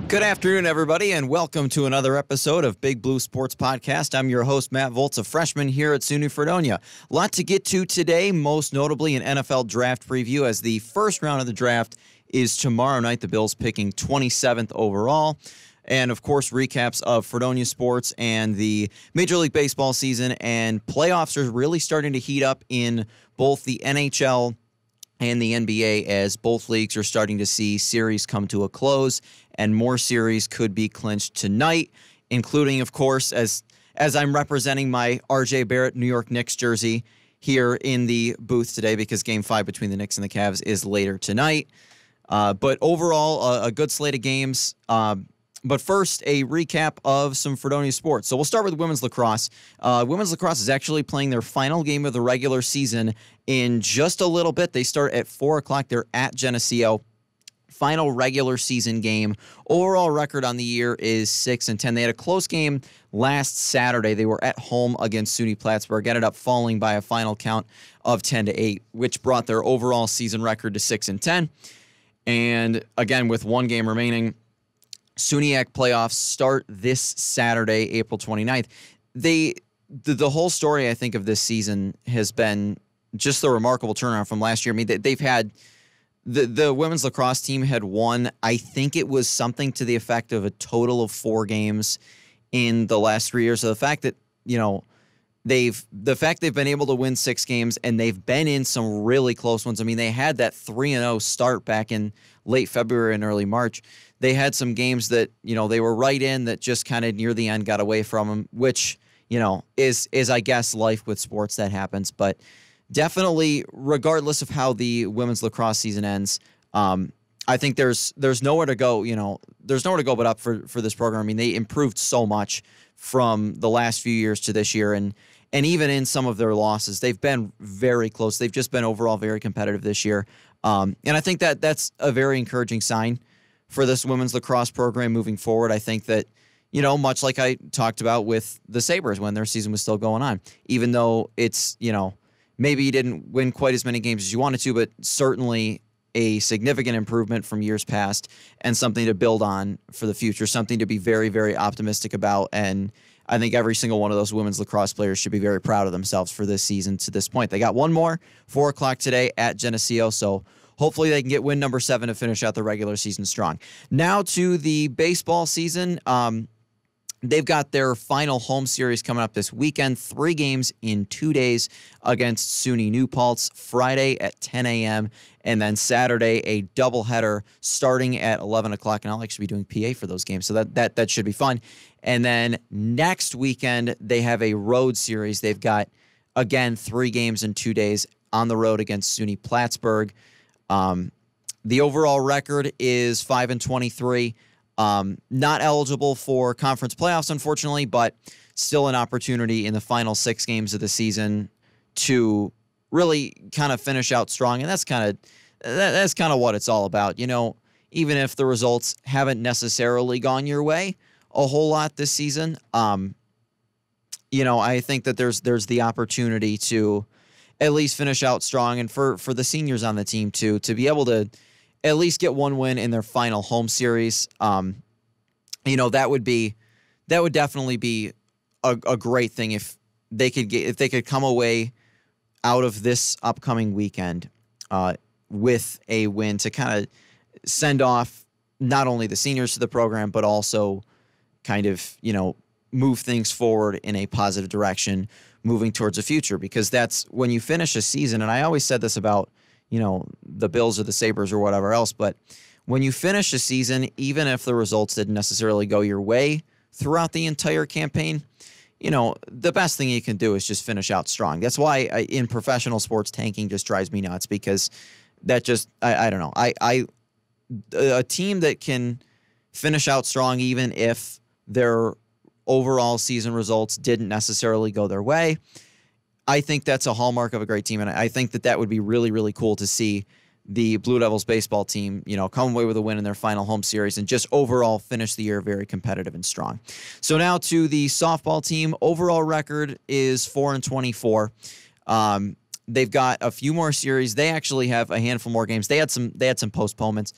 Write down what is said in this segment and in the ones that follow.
Good afternoon, everybody, and welcome to another episode of Big Blue Sports Podcast. I'm your host, Matt Volz, a freshman here at SUNY Fredonia. A lot to get to today, most notably an NFL draft preview, as the first round of the draft is tomorrow night. The Bills picking 27th overall. And, of course, recaps of Fredonia sports and the Major League Baseball season. And playoffs are really starting to heat up in both the NHL and the NBA, as both leagues are starting to see series come to a close, and more series could be clinched tonight, including, of course, as I'm representing my R.J. Barrett New York Knicks jersey here in the booth today, because Game 5 between the Knicks and the Cavs is later tonight. But overall, a good slate of games. But first, a recap of some Fredonia sports. So we'll start with women's lacrosse. Women's lacrosse is actually playing their final game of the regular season in just a little bit. They start at 4 o'clock. They're at Geneseo. Final regular season game. Overall record on the year is 6-10. They had a close game last Saturday. They were at home against SUNY Plattsburgh. Ended up falling by a final count of 10-8, which brought their overall season record to 6-10. And again, with one game remaining, SUNYAC playoffs start this Saturday, April 29th. The whole story, I think, of this season has been just the remarkable turnaround from last year. I mean, they've had the women's lacrosse team had won, I think it was something to the effect of a total of 4 games in the last 3 years. So the fact that, they've been able to win 6 games, and they've been in some really close ones. I mean, they had that 3-0 start back in late February and early March. They had some games that, they were right in that just kind of near the end got away from them, which, is I guess, life with sports. That happens. But definitely, regardless of how the women's lacrosse season ends, I think there's nowhere to go, there's nowhere to go but up for this program. I mean, they improved so much from the last few years to this year, and even in some of their losses, they've been very close. They've just been overall very competitive this year. And I think that's a very encouraging sign for this women's lacrosse program moving forward. I think that, much like I talked about with the Sabres when their season was still going on, even though it's, maybe you didn't win quite as many games as you wanted to, but certainly a significant improvement from years past and something to build on for the future, something to be very, very optimistic about. And I think every single one of those women's lacrosse players should be very proud of themselves for this season to this point. They got one more, 4 o'clock today at Geneseo, so hopefully they can get win number 7 to finish out the regular season strong. Now to the baseball season. They've got their final home series coming up this weekend, 3 games in 2 days against SUNY New Paltz, Friday at 10 a.m., and then Saturday a doubleheader starting at 11 o'clock, and I'll actually be doing PA for those games, so that should be fun. And then next weekend, they have a road series. They've got, again, 3 games in 2 days on the road against SUNY Plattsburgh. The overall record is 5-23. Not eligible for conference playoffs, unfortunately, but still an opportunity in the final 6 games of the season to really kind of finish out strong. And that's kind of what it's all about. Even if the results haven't necessarily gone your way a whole lot this season, I think that there's the opportunity to at least finish out strong, and for the seniors on the team to be able to at least get one win in their final home series. That would definitely be a great thing if they could come away out of this upcoming weekend with a win to kind of send off not only the seniors to the program, but also kind of, move things forward in a positive direction moving towards the future, because that's when you finish a season. And I always said this about, the Bills or the Sabres or whatever else, but when you finish a season, even if the results didn't necessarily go your way throughout the entire campaign, the best thing you can do is just finish out strong. That's why in professional sports, tanking just drives me nuts, because that just, I don't know. A team that can finish out strong, even if their overall season results didn't necessarily go their way, I think that's a hallmark of a great team. And I think that would be really, really cool to see the Blue Devils baseball team, come away with a win in their final home series and just overall finish the year very competitive and strong. So now to the softball team. Overall record is 4-24. they've got a few more series. They actually have a handful more games. They had some postponements,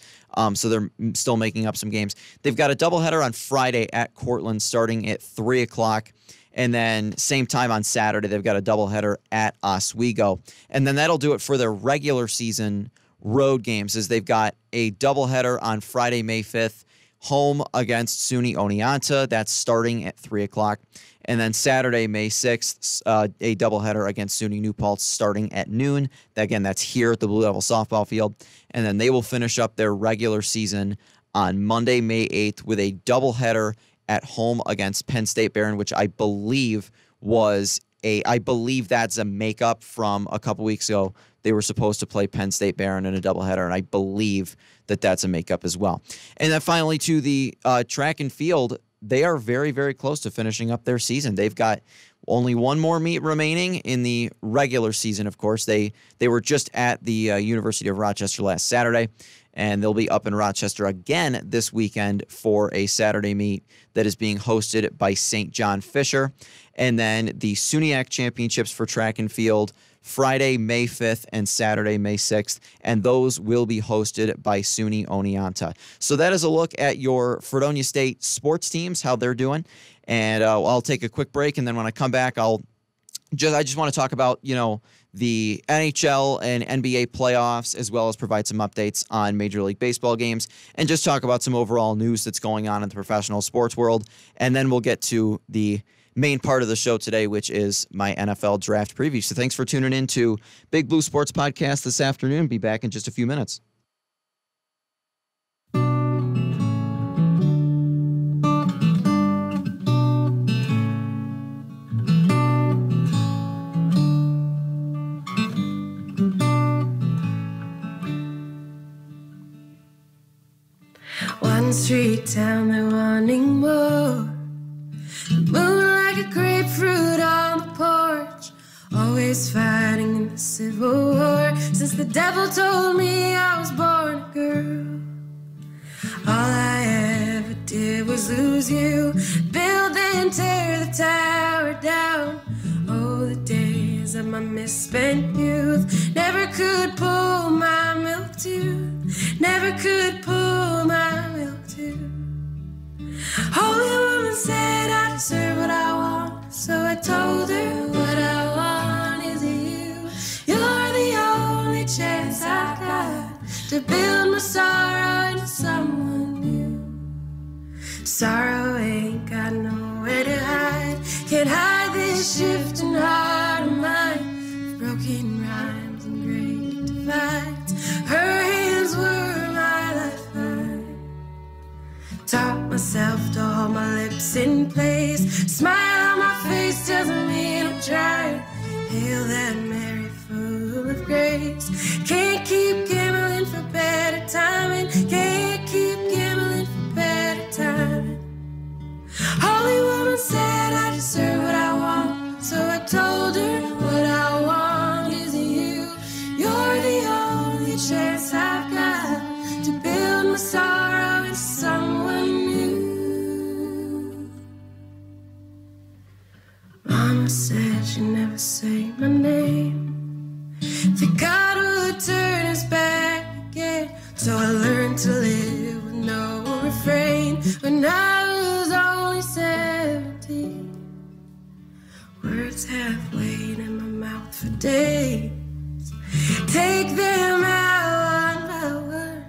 so they're still making up some games. They've got a doubleheader on Friday at Cortland starting at 3 o'clock. And then same time on Saturday, they've got a doubleheader at Oswego. And then that'll do it for their regular season road games, as they've got a doubleheader on Friday, May 5th, home against SUNY Oneonta. That's starting at 3 o'clock. And then Saturday, May 6th, a doubleheader against SUNY New Paltz starting at noon. Again, that's here at the Blue Devil softball field. And then they will finish up their regular season on Monday, May 8th with a doubleheader at home against Penn State Barron, which I believe that's a makeup from a couple weeks ago. They were supposed to play Penn State Barron in a doubleheader, and I believe that's a makeup as well. And then finally to the track and field, they are very, very close to finishing up their season. They've got only one more meet remaining in the regular season, of course. They were just at the University of Rochester last Saturday, and they'll be up in Rochester again this weekend for a Saturday meet that is being hosted by St. John Fisher. And then the SUNYAC Championships for track and field, Friday, May 5th, and Saturday, May 6th, and those will be hosted by SUNY Oneonta. So that is a look at your Fredonia State sports teams, how they're doing. And I'll take a quick break, and then when I come back, I just want to talk about, the NHL and NBA playoffs, as well as provide some updates on Major League Baseball games, and just talk about some overall news that's going on in the professional sports world. And then we'll get to the main part of the show today, which is my NFL draft preview. So thanks for tuning in to Big Blue Sports Podcast this afternoon. Be back in just a few minutes. One street down, they're wanting more. Moon like a grapefruit on the porch, always fighting in the Civil War. Since the devil told me I was born a girl, all I ever did was lose you, build and tear the tower down. Oh, the days of my misspent youth, never could pull my milk tooth, never could pull my milk tooth. Holy woman said I deserve what I want, so I told her what I want is you. You're the only chance I've got to build my sorrow into someone new. Sorrow ain't got nowhere to hide, can't hide this shifting heart of mine, broken rhymes and great divides. Her hands were my lifeline. Taught myself to hold my lips in place, smile on my face doesn't mean I'm trying. Hail that Mary full of grace. Can't keep gambling for better timing, can't keep gambling for better timing. Holy woman said I deserve what I want, so I told her what I want is you. You're the only chance I've got to build my sorrow into someone new. Mama said she'd never say my name, that God would turn his back again. So I learned to live with no refrain when I was only 17. Words have weighed in my mouth for days, take them out one by one,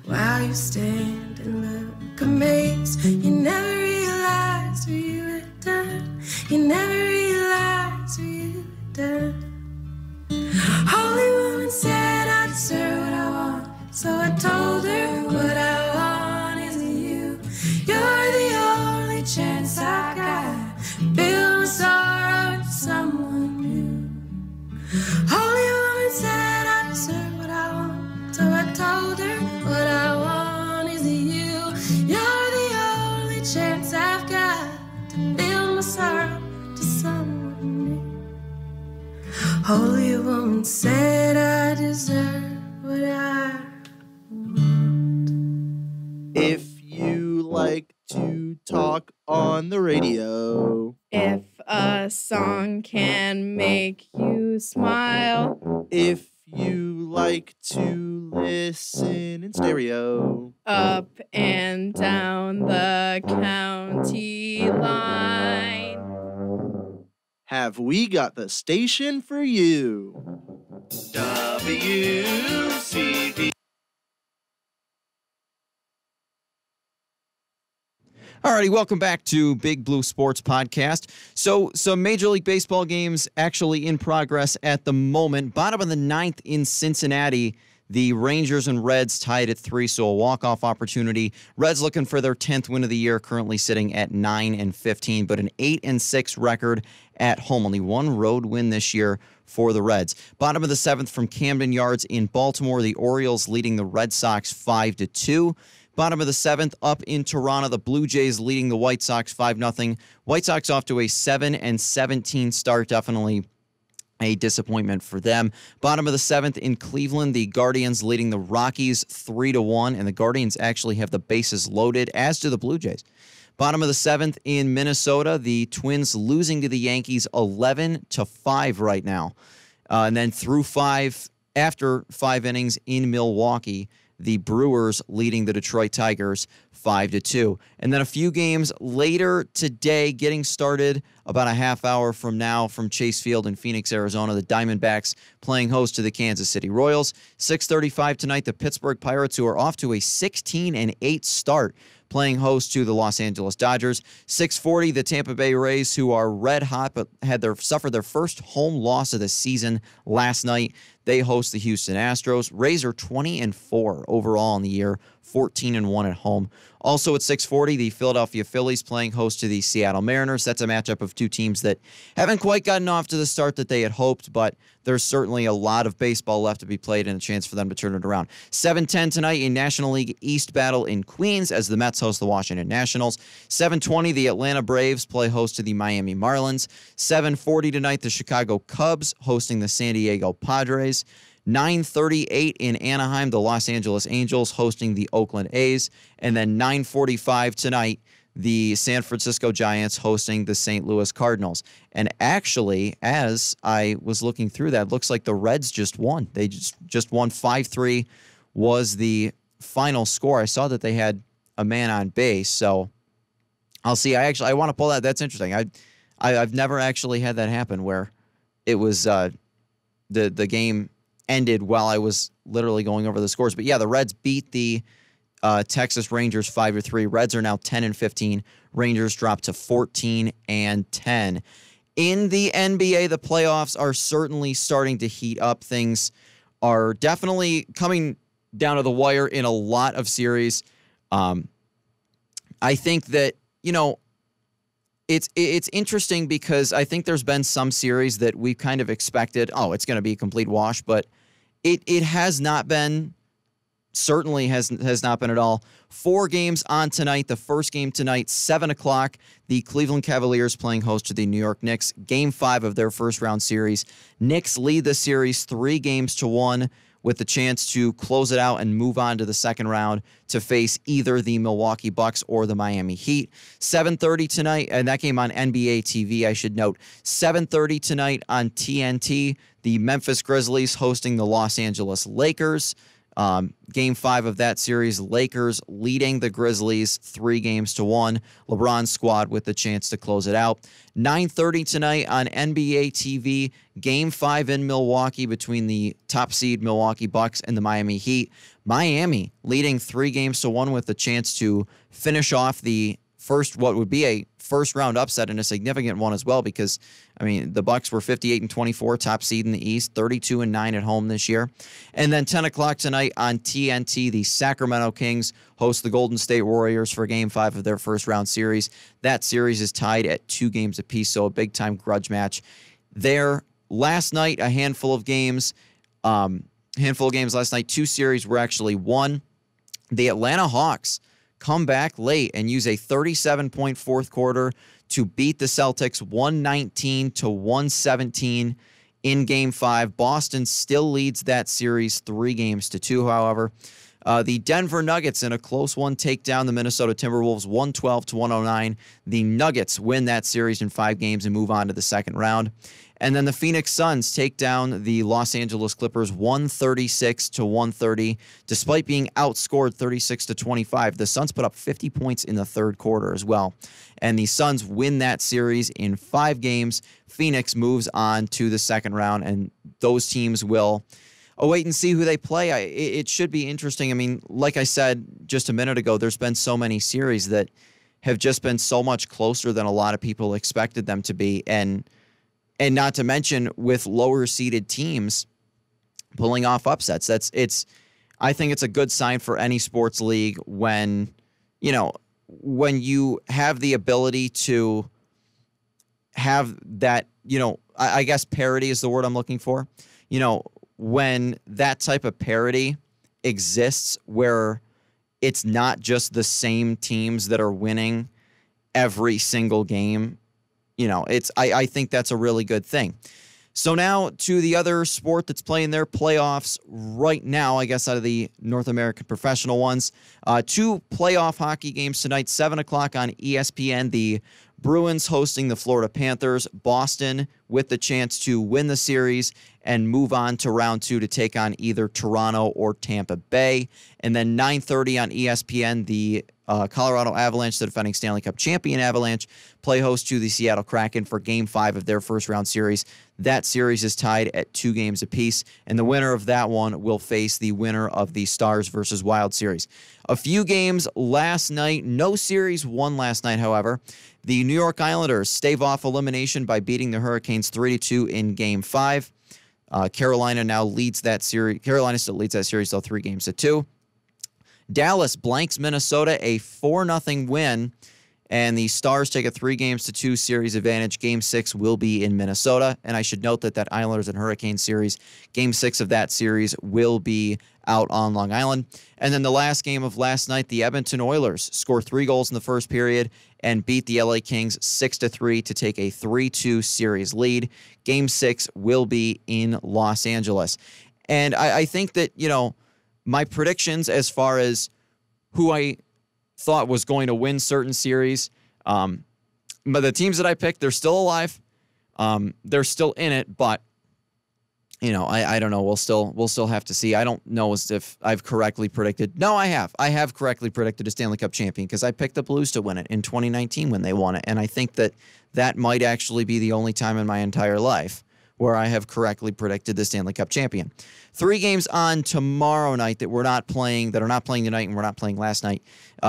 while you stand and look amazed. You never realized what you had done, you never realized what you had done. Holy woman said I deserve what I want, so I told her what I want is you. You're the only chance I got, build my sorrow into someone new. Holy woman said I deserve what I want, so I told her what I want is you. You're the only chance I've got to build my sorrow to someone new. Holy woman said I deserve what I want. If you like to talk on the radio. If a song can make you smile. If you like to listen in stereo. Up and down the county line. Have we got the station for you? WCB. Alrighty, welcome back to Big Blue Sports Podcast. So some Major League Baseball games actually in progress at the moment. Bottom of the ninth in Cincinnati, the Rangers and Reds tied at 3, so a walk-off opportunity. Reds looking for their 10th win of the year, currently sitting at 9-15, but an 8-6 record at home. Only one road win this year for the Reds. Bottom of the 7th from Camden Yards in Baltimore, the Orioles leading the Red Sox 5-2. Bottom of the 7th, up in Toronto, the Blue Jays leading the White Sox 5-0. White Sox off to a 7-17 start, definitely a disappointment for them. Bottom of the 7th in Cleveland, the Guardians leading the Rockies 3-1, and the Guardians actually have the bases loaded, as do the Blue Jays. Bottom of the 7th in Minnesota, the Twins losing to the Yankees 11-5 right now. And then after 5 innings in Milwaukee, the Brewers leading the Detroit Tigers 5-2. And then a few games later today, getting started about a half hour from now from Chase Field in Phoenix, Arizona, the Diamondbacks playing host to the Kansas City Royals. 6:35 tonight, the Pittsburgh Pirates, who are off to a 16-8 start, playing host to the Los Angeles Dodgers. 6:40, the Tampa Bay Rays, who are red hot but suffered their first home loss of the season last night. They host the Houston Astros. Rays are 20-4 overall in the year, 14-1 at home. Also at 6:40, the Philadelphia Phillies playing host to the Seattle Mariners. That's a matchup of two teams that haven't quite gotten off to the start that they had hoped, but there's certainly a lot of baseball left to be played and a chance for them to turn it around. 7:10 tonight, a National League East battle in Queens as the Mets host the Washington Nationals. 7:20, the Atlanta Braves play host to the Miami Marlins. 7:40 tonight, the Chicago Cubs hosting the San Diego Padres. 9:38 in Anaheim, the Los Angeles Angels hosting the Oakland A's. And then 9:45 tonight, the San Francisco Giants hosting the St. Louis Cardinals. And actually, as I was looking through that, looks like the Reds just won. They just won 5-3 was the final score. I saw that they had a man on base, so I'll see. I want to pull that. That's interesting. I've never actually had that happen where it was the game ended while I was literally going over the scores. But yeah, the Reds beat the Texas Rangers 5-3. Reds are now 10-15. Rangers dropped to 14-10. In the NBA, the playoffs are certainly starting to heat up. Things are definitely coming down to the wire in a lot of series. I think that, it's interesting because I think there's been some series that we kind of expected, it's going to be a complete wash, but it has not been, certainly has not been at all. 4 games on tonight. The first game tonight, 7 o'clock, the Cleveland Cavaliers playing host to the New York Knicks. Game 5 of their first-round series. Knicks lead the series 3-1 with the chance to close it out and move on to the second round to face either the Milwaukee Bucks or the Miami Heat. 7:30 tonight, and that game on NBA TV, I should note. 7:30 tonight on TNT, the Memphis Grizzlies hosting the Los Angeles Lakers. Game 5 of that series, Lakers leading the Grizzlies 3-1. LeBron's squad with the chance to close it out. 9:30 tonight on NBA TV, Game 5 in Milwaukee between the top seed Milwaukee Bucks and the Miami Heat. Miami leading 3-1 with the chance to finish off the what would be a first-round upset and a significant one as well because, the Bucks were 58-24, top seed in the East, 32-9 at home this year. And then 10 o'clock tonight on TNT, the Sacramento Kings host the Golden State Warriors for Game 5 of their first-round series. That series is tied at 2 games apiece, so a big-time grudge match there. Last night, a handful of games last night. 2 series were actually won. The Atlanta Hawks come back late and use a 37-point fourth quarter to beat the Celtics 119-117 in Game 5. Boston still leads that series 3-2, however. The Denver Nuggets in a close one take down the Minnesota Timberwolves 112-109. The Nuggets win that series in 5 games and move on to the second round. And then the Phoenix Suns take down the Los Angeles Clippers 136-130. Despite being outscored 36-25, the Suns put up 50 points in the third quarter as well. And the Suns win that series in 5 games. Phoenix moves on to the second round, and those teams will wait and see who they play. It should be interesting. I mean, like I said just a minute ago, there's been so many series that have just been so much closer than a lot of people expected them to be. And not to mention with lower seeded teams pulling off upsets. I think it's a good sign for any sports league when you have the ability to have that, I guess parity is the word I'm looking for. When that type of parity exists where it's not just the same teams that are winning every single game, I think that's a really good thing. So now to the other sport that's playing their playoffs right now, I guess out of the North American professional ones. 2 playoff hockey games tonight, 7 o'clock on ESPN. The Bruins hosting the Florida Panthers. Boston with the chance to win the series and move on to round 2 to take on either Toronto or Tampa Bay. And then 9:30 on ESPN, the Colorado Avalanche, the defending Stanley Cup champion Avalanche, play host to the Seattle Kraken for Game 5 of their first-round series. That series is tied at 2 games apiece, and the winner of that one will face the winner of the Stars versus Wild series. A few games last night. No series won last night, however. The New York Islanders stave off elimination by beating the Hurricanes 3-2 in Game 5. Carolina now leads that series. Carolina still leads that series, though, 3-2. Dallas blanks Minnesota, a 4-0 win, and the Stars take a 3-2 series advantage. Game 6 will be in Minnesota, and I should note that Islanders and Hurricanes series, Game 6 of that series will be out on Long Island. And then the last game of last night, the Edmonton Oilers score 3 goals in the first period and beat the LA Kings 6-3 to take a 3-2 series lead. Game 6 will be in Los Angeles. And I think that, my predictions as far as who I thought was going to win certain series, but the teams that I picked, they're still alive. They're still in it, but I don't know. We'll still have to see. I don't know as if I've correctly predicted. No, I have. I have correctly predicted a Stanley Cup champion because I picked the Blues to win it in 2019 when they won it, and I think that might actually be the only time in my entire life where I have correctly predicted the Stanley Cup champion. 3 games on tomorrow night that are not playing tonight and we're not playing last night.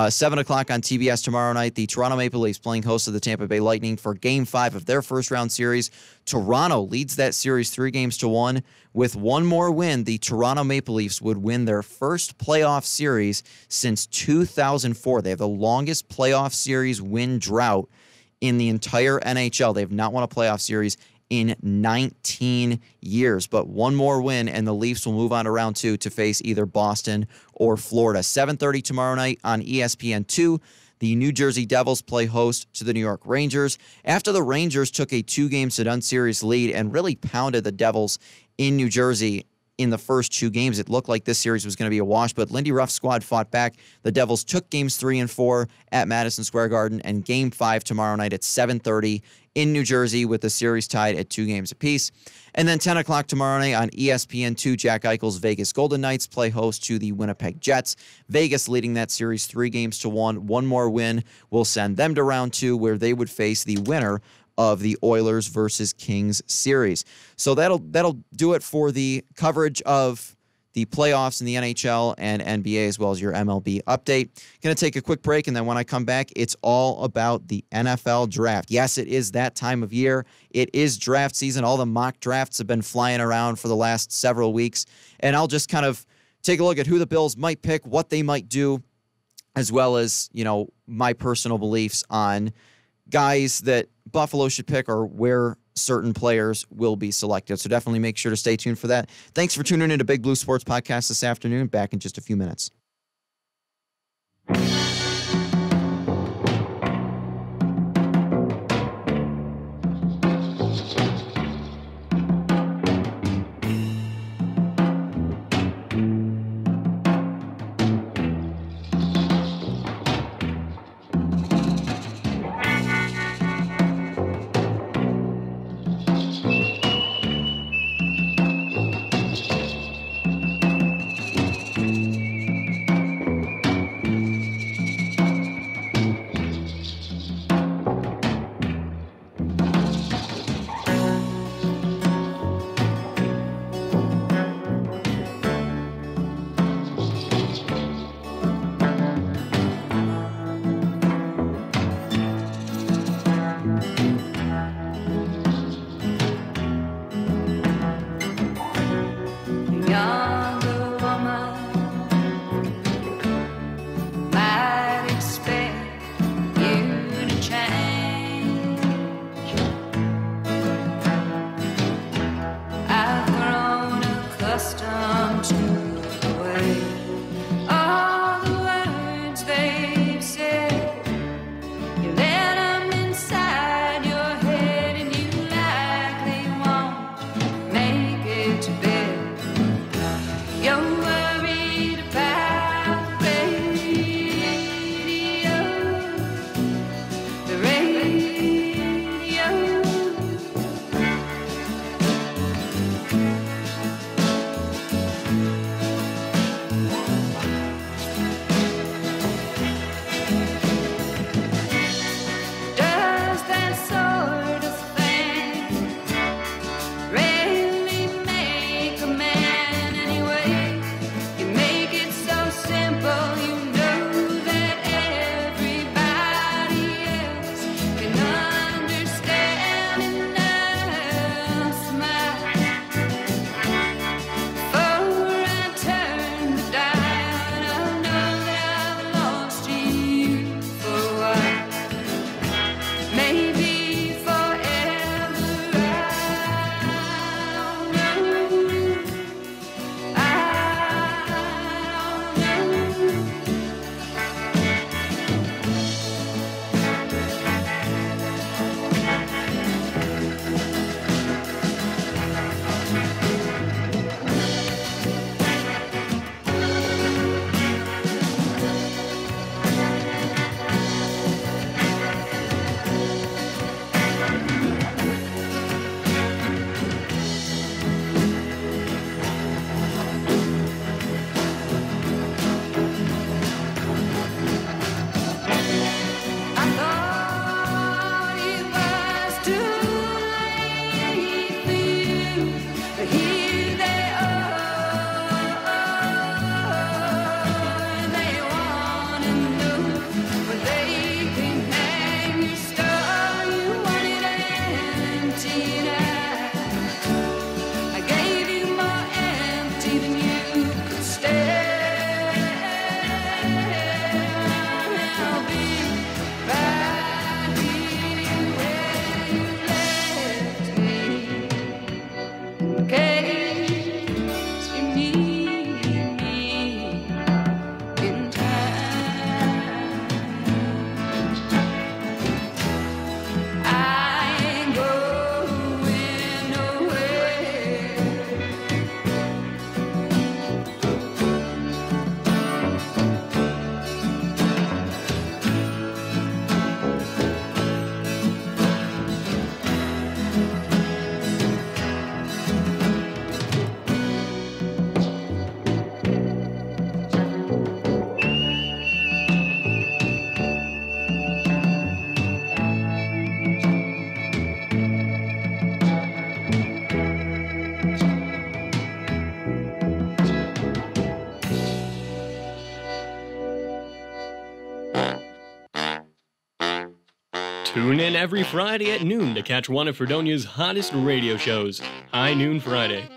7 o'clock on TBS tomorrow night, the Toronto Maple Leafs playing host of the Tampa Bay Lightning for Game 5 of their first-round series. Toronto leads that series 3-1. With one more win, the Toronto Maple Leafs would win their first playoff series since 2004. They have the longest playoff series win drought in the entire NHL. They have not won a playoff series in 19 years. But one more win, and the Leafs will move on to round 2 to face either Boston or Florida. 7:30 tomorrow night on ESPN2. The New Jersey Devils play host to the New York Rangers. After the Rangers took a 2-to-none series lead and really pounded the Devils in New Jersey in the first 2 games, it looked like this series was going to be a wash, but Lindy Ruff's squad fought back. The Devils took games 3 and 4 at Madison Square Garden, and Game 5 tomorrow night at 7:30 in New Jersey with the series tied at 2 games apiece. And then 10 o'clock tomorrow night on ESPN2, Jack Eichel's Vegas Golden Knights play host to the Winnipeg Jets. Vegas leading that series 3-1. One more win will send them to round 2 where they would face the winner of the Oilers versus Kings series. So that'll do it for the coverage of the playoffs in the NHL and NBA, as well as your MLB update. Going to take a quick break, and then when I come back, it's all about the NFL draft. Yes, it is that time of year. It is draft season. All the mock drafts have been flying around for the last several weeks, and I'll just kind of take a look at who the Bills might pick, what they might do, as well as, my personal beliefs on guys that Buffalo should pick or where certain players will be selected. So definitely make sure to stay tuned for that. Thanks for tuning in to Big Blue Sports Podcast this afternoon. Back in just a few minutes. Tune in every Friday at noon to catch one of Fredonia's hottest radio shows, High Noon Friday.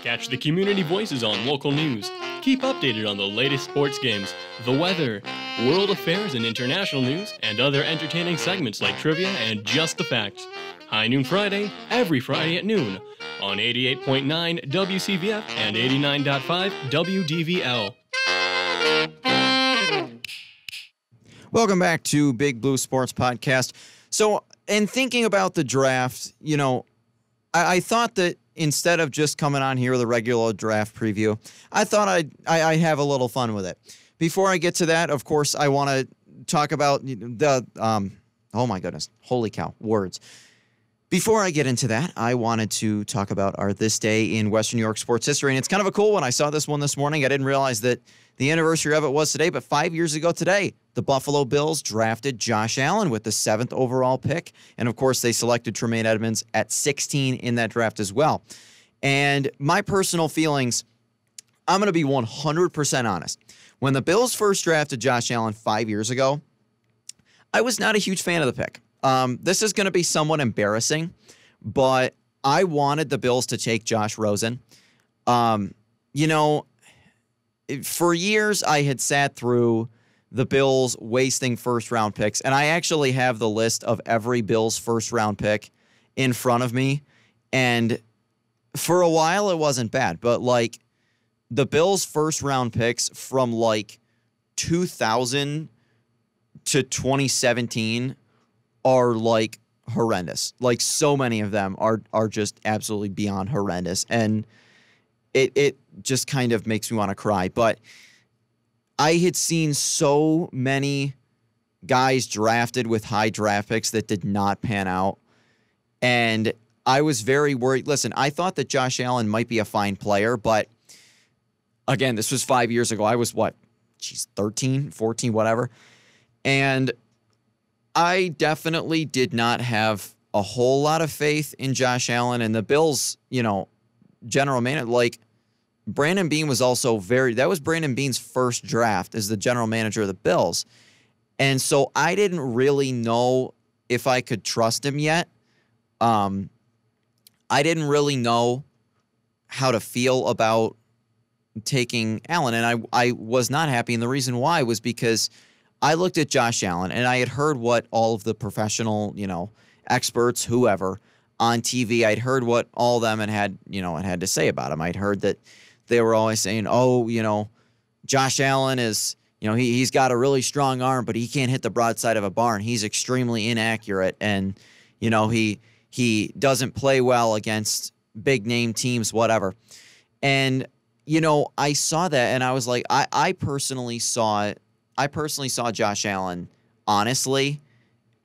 Catch the community voices on local news. Keep updated on the latest sports games, the weather, world affairs and international news, and other entertaining segments like trivia and just the facts. High Noon Friday, every Friday at noon, on 88.9 WCVF and 89.5 WDVL. Welcome back to Big Blue Sports Podcast. So, in thinking about the draft, I thought that instead of just coming on here with a regular draft preview, I thought I'd have a little fun with it. Before I get to that, of course, I want to talk about oh my goodness, holy cow, words. Before I get into that, I wanted to talk about our This Day in Western New York sports history, and it's kind of a cool one. I saw this one this morning. I didn't realize that the anniversary of it was today, but 5 years ago today, the Buffalo Bills drafted Josh Allen with the 7th overall pick, and of course, they selected Tremaine Edmonds at 16 in that draft as well. And my personal feelings, I'm going to be 100% honest. When the Bills first drafted Josh Allen 5 years ago, I was not a huge fan of the pick. This is going to be somewhat embarrassing, but I wanted the Bills to take Josh Rosen. For years, I had sat through the Bills wasting first-round picks, and I actually have the list of every Bills first-round pick in front of me, and for a while, it wasn't bad, but, the Bills first-round picks from, 2000 to 2017 are horrendous. So many of them are just absolutely beyond horrendous. And it just kind of makes me want to cry. But I had seen so many guys drafted with high draft picks that did not pan out. And I was very worried. Listen, I thought that Josh Allen might be a fine player, but again, this was 5 years ago. I was 13, 14, whatever. And I definitely did not have a whole lot of faith in Josh Allen, and the Bills, general manager, Brandon Beane was also that was Brandon Beane's first draft as the general manager of the Bills. And so I didn't really know if I could trust him yet. I didn't really know how to feel about taking Allen, and I was not happy, and the reason why was because I looked at Josh Allen, and I had heard what all of the professional, experts, whoever, on TV, I'd heard what all of them had to say about him. I'd heard that they were always saying, Josh Allen is, he's got a really strong arm, but he can't hit the broadside of a barn. He's extremely inaccurate, and, he doesn't play well against big-name teams, whatever. And, I saw that, and I was like, I personally saw Josh Allen, honestly,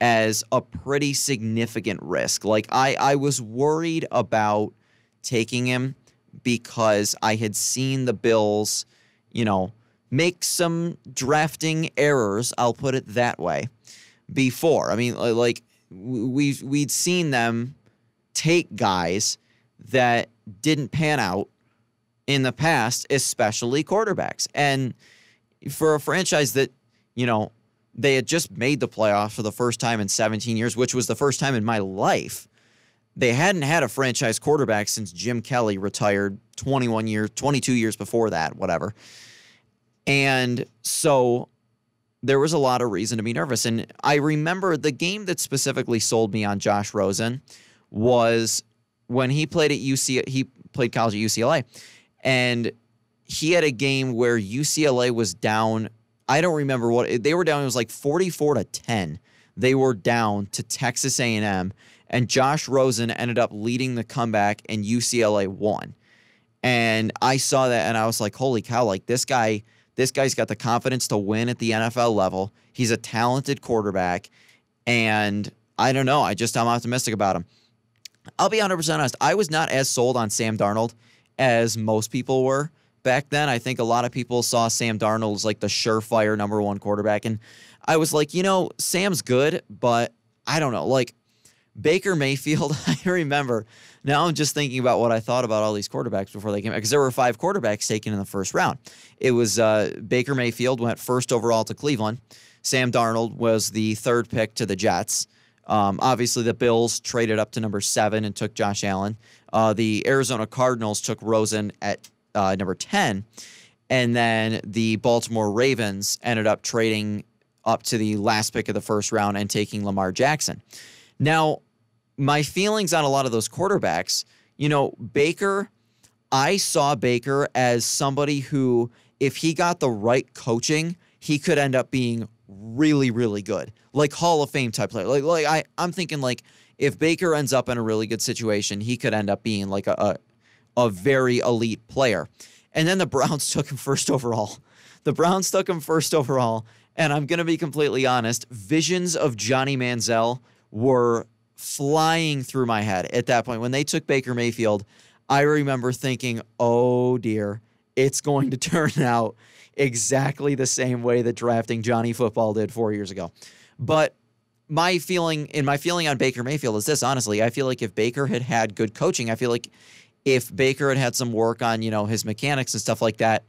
as a pretty significant risk. I was worried about taking him because I had seen the Bills, make some drafting errors, I'll put it that way, before. I mean, we'd seen them take guys that didn't pan out in the past, especially quarterbacks. And for a franchise that, they had just made the playoffs for the first time in 17 years, which was the first time in my life. They hadn't had a franchise quarterback since Jim Kelly retired 22 years before that, whatever. And so there was a lot of reason to be nervous. And I remember the game that specifically sold me on Josh Rosen was when he played at he played college at UCLA. And he had a game where UCLA was down. I don't remember what they were down. It was 44-10. They were down to Texas A&M, and Josh Rosen ended up leading the comeback, and UCLA won. And I saw that, and I was like, "Holy cow! This guy's got the confidence to win at the NFL level. He's a talented quarterback, and I don't know. I'm optimistic about him." I'll be 100% honest. I was not as sold on Sam Darnold as most people were. Back then, I think a lot of people saw Sam Darnold as the surefire number one quarterback. And I was like, Sam's good, but I don't know. Baker Mayfield, I remember. Now I'm just thinking about what I thought about all these quarterbacks before they came out, because there were 5 quarterbacks taken in the first round. It was Baker Mayfield went first overall to Cleveland. Sam Darnold was the 3rd pick to the Jets. Obviously, the Bills traded up to number 7 and took Josh Allen. The Arizona Cardinals took Rosen at number 10. And then the Baltimore Ravens ended up trading up to the last pick of the first round and taking Lamar Jackson. Now, my feelings on a lot of those quarterbacks, Baker, I saw Baker as somebody who, if he got the right coaching, he could end up being really, really good. Like Hall of Fame type player. I'm thinking if Baker ends up in a really good situation, he could end up being like a very elite player. And then the Browns took him first overall. And I'm going to be completely honest, visions of Johnny Manziel were flying through my head at that point. When they took Baker Mayfield, I remember thinking, oh dear, it's going to turn out exactly the same way that drafting Johnny Football did 4 years ago. But my feeling on Baker Mayfield is this, honestly. I feel like if Baker had had good coaching, I feel like if Baker had had some work on, his mechanics and stuff like that,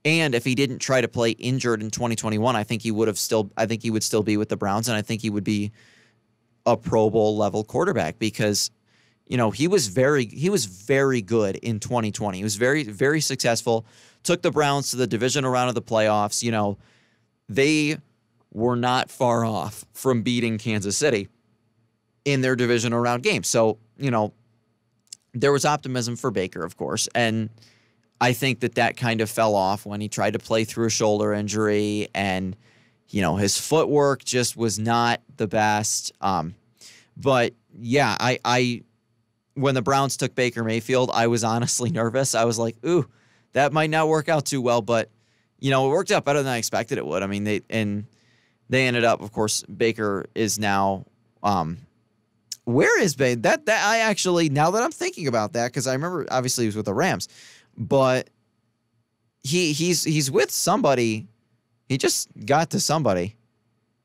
and if he didn't try to play injured in 2021, I think he would still be with the Browns, and I think he would be a Pro Bowl level quarterback because, he was very good in 2020. He was very, very successful. Took the Browns to the divisional round of the playoffs. They were not far off from beating Kansas City in their divisional round game. So, there was optimism for Baker, of course, and I think that kind of fell off when he tried to play through a shoulder injury, and his footwork just was not the best. But yeah, I when the Browns took Baker Mayfield, I was honestly nervous. I was like, ooh, that might not work out too well, but it worked out better than I expected it would. I mean, they ended up, of course, Baker is now. Where is Baker? That I actually, now that I'm thinking about that, because I remember obviously he was with the Rams, but he's with somebody. He just got to somebody.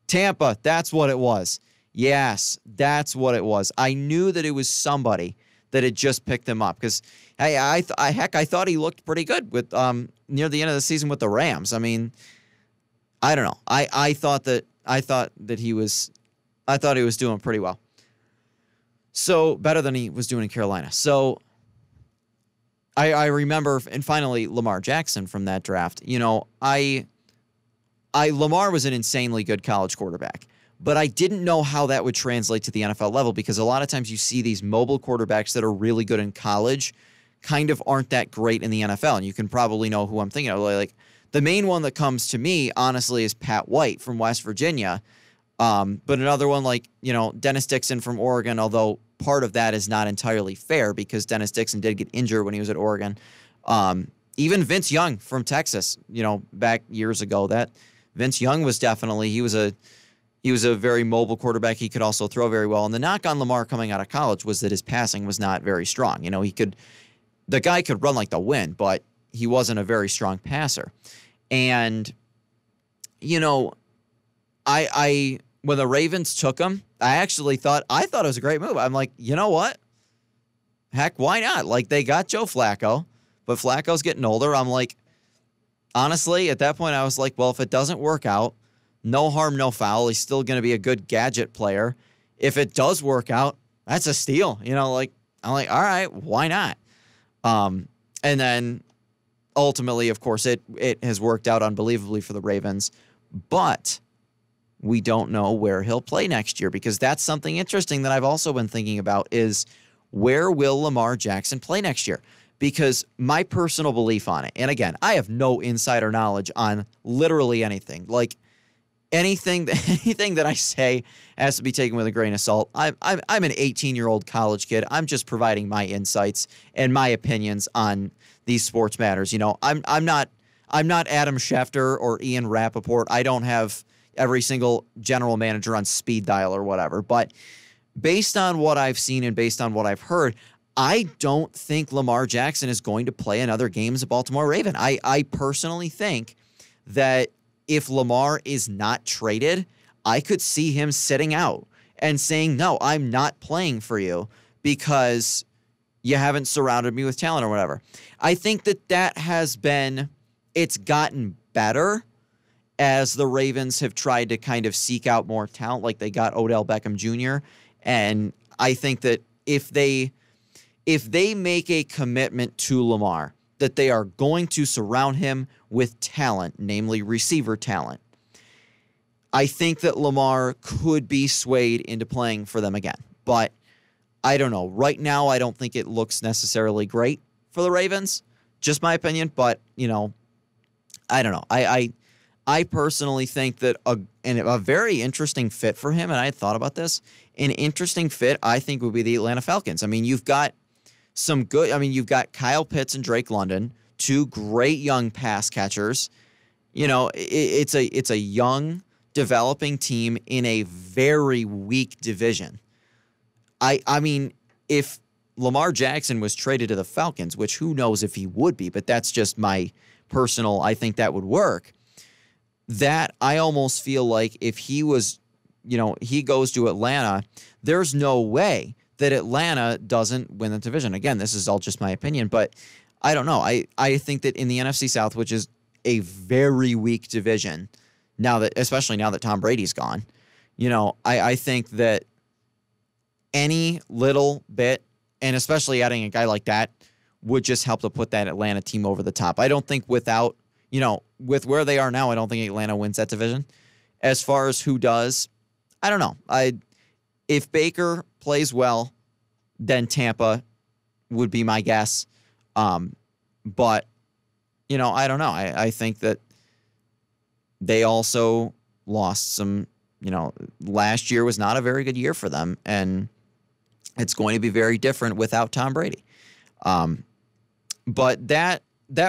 Tampa, that's what it was. Yes, that's what it was. I knew that it was somebody that had just picked him up because I thought he looked pretty good with near the end of the season with the Rams. I mean, I don't know. I thought he was doing pretty well. So better than he was doing in Carolina. So I remember, and finally Lamar Jackson from that draft. Lamar was an insanely good college quarterback, but I didn't know how that would translate to the NFL level because a lot of times you see these mobile quarterbacks that are really good in college kind of aren't that great in the NFL. And you can probably know who I'm thinking of. Like the main one that comes to me, honestly, is Pat White from West Virginia. But another one like, Dennis Dixon from Oregon, although part of that is not entirely fair because Dennis Dixon did get injured when he was at Oregon. Even Vince Young from Texas, back years ago, that Vince Young was definitely, he was a very mobile quarterback. He could also throw very well. And the knock on Lamar coming out of college was that his passing was not very strong. The guy could run like the wind, but he wasn't a very strong passer. And, when the Ravens took him, I thought it was a great move. I'm like, you know what? Heck, why not? Like, they got Joe Flacco, but Flacco's getting older. I'm like, honestly, at that point, I was like, well, if it doesn't work out, no harm, no foul. He's still going to be a good gadget player. If it does work out, that's a steal. I'm like, all right, why not? And then ultimately, of course, it has worked out unbelievably for the Ravens, but we don't know where he'll play next year because that's something interesting that I've also been thinking about is where will Lamar Jackson play next year? Because my personal belief on it, and again, I have no insider knowledge on literally anything. Like anything that I say has to be taken with a grain of salt. I'm an 18-year-old college kid. I'm just providing my insights and my opinions on these sports matters. I'm not Adam Schefter or Ian Rappaport. I don't have every single general manager on speed dial or whatever. But based on what I've seen and based on what I've heard, I don't think Lamar Jackson is going to play another game as a Baltimore Raven. I personally think that if Lamar is not traded, I could see him sitting out and saying, no, I'm not playing for you because you haven't surrounded me with talent or whatever. I think that has been, it's gotten better as the Ravens have tried to kind of seek out more talent, like they got Odell Beckham Jr. And I think that if they make a commitment to Lamar, that they are going to surround him with talent, namely receiver talent, I think that Lamar could be swayed into playing for them again. But I don't know. Right now, I don't think it looks necessarily great for the Ravens. Just my opinion. But, I don't know. I personally think that a very interesting fit for him, and I had thought about this, an interesting fit I think would be the Atlanta Falcons. I mean, you've got you've got Kyle Pitts and Drake London, two great young pass catchers. It's a young, developing team in a very weak division. I mean, if Lamar Jackson was traded to the Falcons, which who knows if he would be, but that's just my personal, I think that would work. That I almost feel like if he was, he goes to Atlanta, there's no way that Atlanta doesn't win the division. Again, this is all just my opinion, but I don't know. I think that in the NFC South, which is a very weak division, especially now that Tom Brady's gone, I think that any little bit, and especially adding a guy like that, would just help to put that Atlanta team over the top. I don't think with where they are now, I don't think Atlanta wins that division. As far as who does, I don't know. If Baker plays well, then Tampa would be my guess. But, I don't know. I think that they also lost some, last year was not a very good year for them, and it's going to be very different without Tom Brady. But that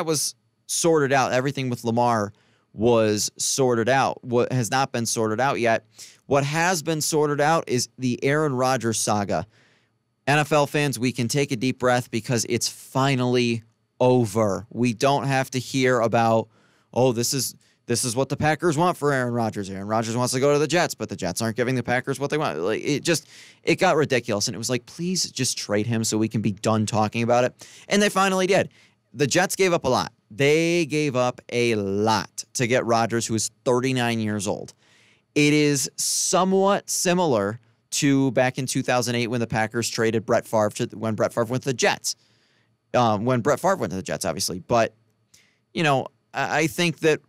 was sorted out. Everything with Lamar was sorted out. What has not been sorted out yet, what has been sorted out is the Aaron Rodgers saga. NFL fans, we can take a deep breath because it's finally over. We don't have to hear about, this is what the Packers want for Aaron Rodgers. Aaron Rodgers wants to go to the Jets, but the Jets aren't giving the Packers what they want. Like, it got ridiculous, and it was like, please just trade him so we can be done talking about it. And they finally did. The Jets gave up a lot. They gave up a lot to get Rodgers, who is 39 years old. It is somewhat similar to back in 2008 when the Packers traded Brett Favre when Brett Favre went to the Jets. When Brett Favre went to the Jets, obviously. But, I think that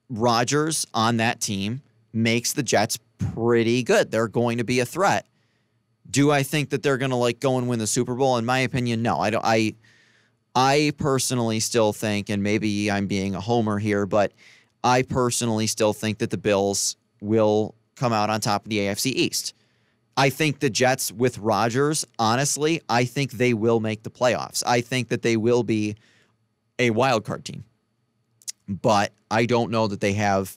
Rodgers on that team makes the Jets pretty good. They're going to be a threat. Do I think that they're going to go and win the Super Bowl? In my opinion, no. I don't. I personally still think, and maybe I'm being a homer here, but I personally still think that the Bills will come out on top of the AFC East. I think the Jets with Rodgers, honestly, I think they will make the playoffs. I think that they will be a wild card team. But I don't know that they have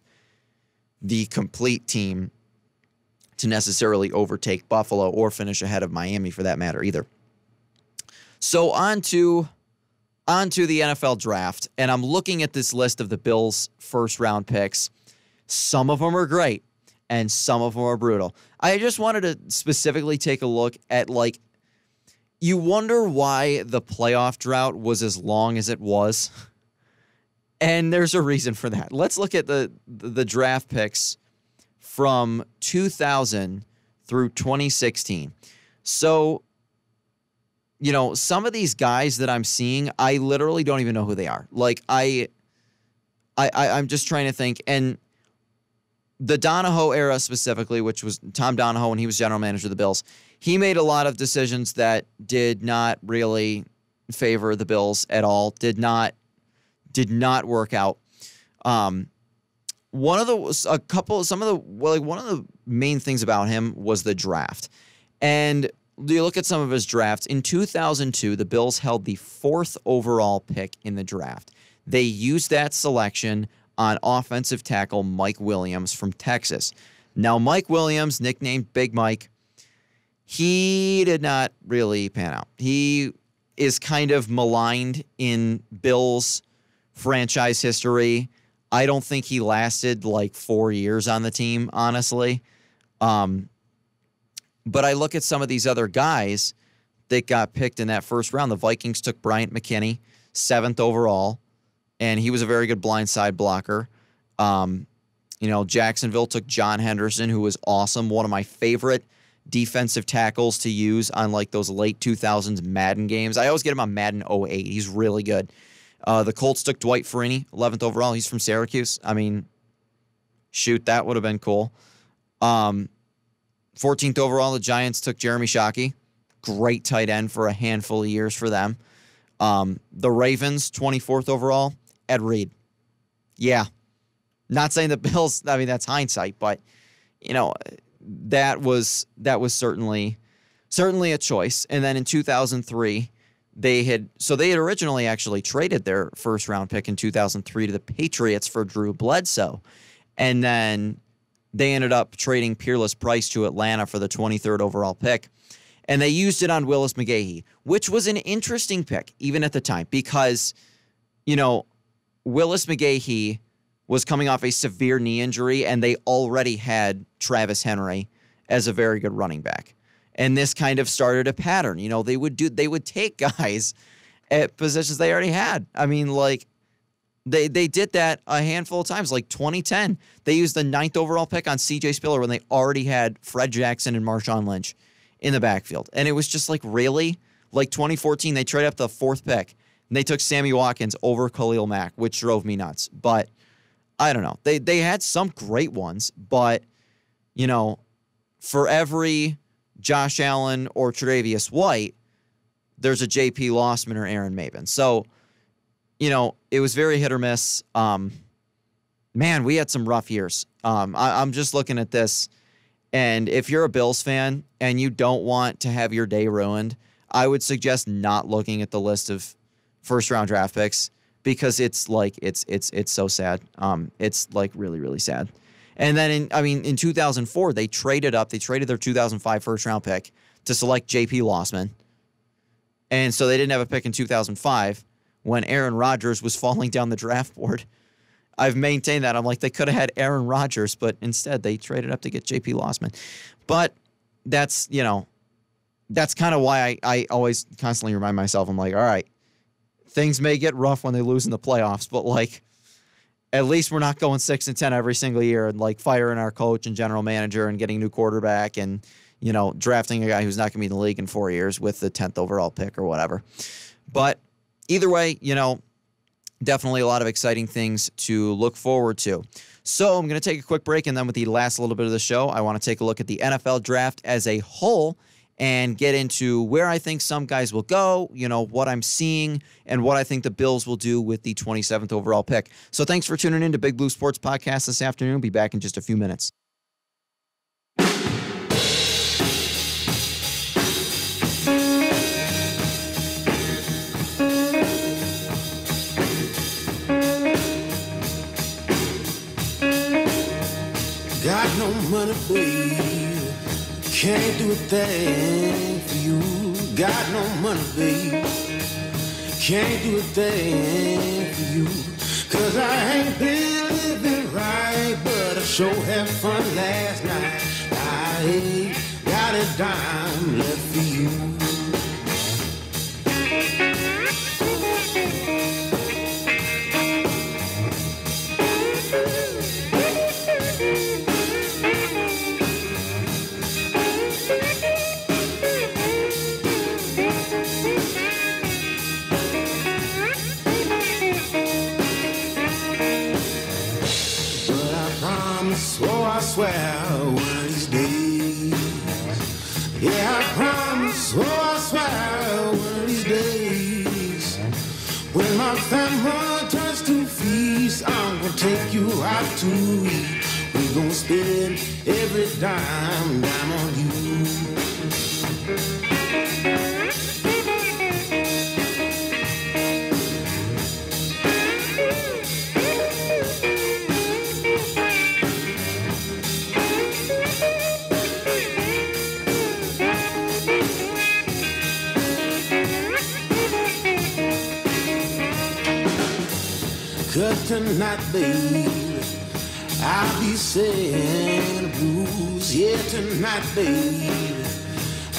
the complete team to necessarily overtake Buffalo or finish ahead of Miami for that matter either. So on to the NFL draft, and I'm looking at this list of the Bills' first-round picks. Some of them are great, and some of them are brutal. I just wanted to specifically take a look at, you wonder why the playoff drought was as long as it was. And there's a reason for that. Let's look at the draft picks from 2000 through 2016. So, some of these guys that I'm seeing, I literally don't even know who they are. I'm just trying to think. And the Donahoe era specifically, which was Tom Donahoe when he was general manager of the Bills, he made a lot of decisions that did not really favor the Bills at all. Did not work out. One of the main things about him was the draft. And you look at some of his drafts. In 2002, the Bills held the 4th overall pick in the draft. They used that selection on offensive tackle Mike Williams from Texas. Now, Mike Williams, nicknamed Big Mike, he did not really pan out. He is kind of maligned in Bills franchise history. I don't think he lasted 4 years on the team, honestly. But I look at some of these other guys that got picked in that first round. The Vikings took Bryant McKinnie, 7th overall, and he was a very good blindside blocker. Jacksonville took John Henderson, who was awesome. One of my favorite defensive tackles to use on like those late 2000s Madden games. I always get him on Madden 08. He's really good. The Colts took Dwight Freeney, 11th overall. He's from Syracuse. I mean, shoot, that would have been cool. 14th overall, the Giants took Jeremy Shockey. Great tight end for a handful of years for them. The Ravens, 24th overall, Ed Reed. Yeah. Not saying the Bills, I mean, that's hindsight, but, that was certainly a choice. And then in 2003, they had originally actually traded their first round pick in 2003 to the Patriots for Drew Bledsoe. And then they ended up trading Peerless Price to Atlanta for the 23rd overall pick. And they used it on Willis McGahee, which was an interesting pick, even at the time, because, Willis McGahee was coming off a severe knee injury, and they already had Travis Henry as a very good running back. And this kind of started a pattern. They would take guys at positions they already had. I mean, like, they did that a handful of times. Like 2010, they used the 9th overall pick on C.J. Spiller when they already had Fred Jackson and Marshawn Lynch in the backfield. And it was just like, really? Like 2014, they traded up the 4th pick, and they took Sammy Watkins over Khalil Mack, which drove me nuts. But I don't know. They had some great ones, but, for every Josh Allen or Tre'Davious White, there's a J.P. Lossman or Aaron Maben. So, it was very hit or miss. Man, we had some rough years. I'm just looking at this, and if you're a Bills fan and you don't want to have your day ruined, I would suggest not looking at the list of first-round draft picks because it's so sad. It's like really, really sad. And then in 2004, they traded up. They traded their 2005 first-round pick to select J.P. Lossman. And so they didn't have a pick in 2005 when Aaron Rodgers was falling down the draft board. I've maintained that. I'm like, they could have had Aaron Rodgers, but instead they traded up to get J.P. Lossman. But that's kind of why I always constantly remind myself, I'm like, all right, things may get rough when they lose in the playoffs, but like, at least we're not going 6-10 every single year and like firing our coach and general manager and getting a new quarterback and, drafting a guy who's not going to be in the league in 4 years with the 10th overall pick or whatever. But either way, definitely a lot of exciting things to look forward to. So I'm going to take a quick break, and then with the last little bit of the show, I want to take a look at the NFL draft as a whole and get into where I think some guys will go, what I'm seeing, and what I think the Bills will do with the 27th overall pick. So thanks for tuning in to Big Blue Sports Podcast this afternoon. Be back in just a few minutes. Got no money, babe. Can't do a thing for you. Got no money, babe. Can't do a thing for you. 'Cause I ain't been living right, but I sure had fun last night. I ain't got a dime left for you. I swear one of these days. Yeah, I promise, I swear one of these days. When my family turns to feast, I'm gonna take you out to eat. We're gonna spend every dime on you. Cause tonight, baby, I'll be saying the blues. Yeah, tonight, baby,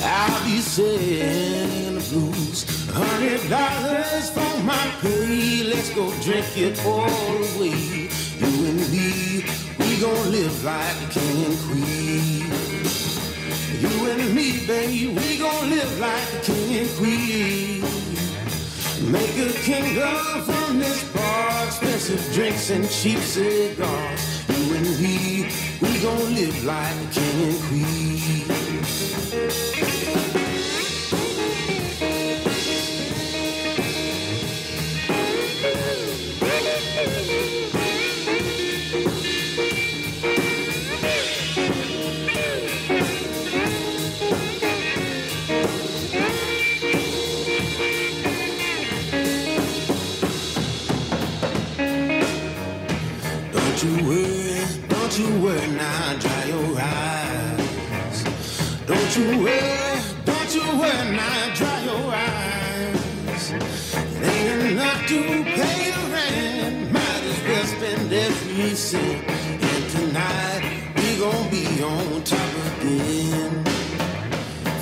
I'll be saying the blues. $100 for my pay. Let's go drink it all away. You and me, we we gon' live like a king and queen. You and me, baby, we gon' live like a king and queen. Make a kingdom from this bar, expensive drinks and cheap cigars. You and me, we gon' live like a king and queen. Don't you worry now, dry your eyes. Don't you worry now, dry your eyes. It ain't enough to pay the rent, might as well spend every cent. And tonight, we gon' be on top again.